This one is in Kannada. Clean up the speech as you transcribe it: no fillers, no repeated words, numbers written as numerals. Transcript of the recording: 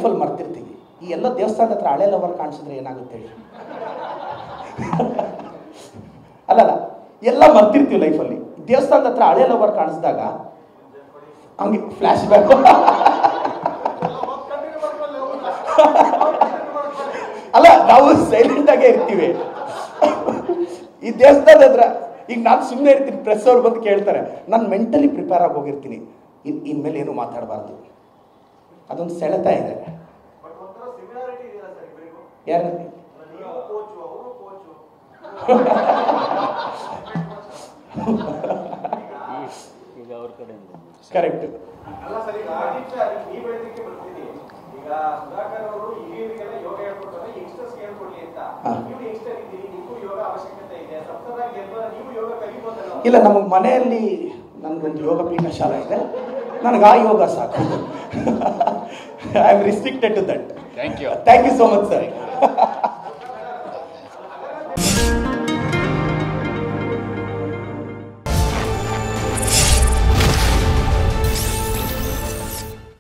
ಲೈಫಲ್ಲಿ ಮರ್ತಿರ್ತೀವಿ. ಈ ಎಲ್ಲ ದೇವಸ್ಥಾನದ ಹತ್ರ ಹಳೆ ಲವರ್ ಕಾಣಿಸಿದ್ರೆ ಏನಾಗುತ್ತೆ ಹೇಳಿ? ಅಲ್ಲಲ್ಲ, ಎಲ್ಲ ಮರ್ತಿರ್ತೀವಿ ಲೈಫಲ್ಲಿ. ದೇವಸ್ಥಾನದ ಹತ್ರ ಹಳೆ ಲವರ್ ಕಾಣಿಸಿದಾಗ ಹಂಗೆ ಫ್ಲಾಶ್ ಬ್ಯಾಕ್. ಅಲ್ಲ, ನಾವು ಸೈಲೆಂಟ್ ಆಗೇ ಇರ್ತೀವಿ. ಈ ದೇವಸ್ಥಾನದ ಹತ್ರ ಈಗ ನಾನು ಸುಮ್ಮನೆ ಇರ್ತೀನಿ, ಪ್ರೆಸ್ ಅವ್ರು ಬಂದು ಕೇಳ್ತಾರೆ, ನಾನು ಮೆಂಟಲಿ ಪ್ರಿಪೇರ್ ಆಗಿ ಹೋಗಿರ್ತೀನಿ, ಇನ್ಮೇಲೆ ಏನು ಮಾತಾಡಬಾರ್ದು. ಅದೊಂದು ಸೆಳೆತ ಇದೆ. ಯಾರು ಕರೆಕ್ಟ್. ಇಲ್ಲ, ನಮಗೆ ಮನೆಯಲ್ಲಿ ನನಗೊಂದು ಯೋಗ ಪೀಠ ಶಾಲೆ ಇದೆ, ನನಗೆ ಆ ಯೋಗ ಸಾಕು. I am restricted to that. Thank you so much sir.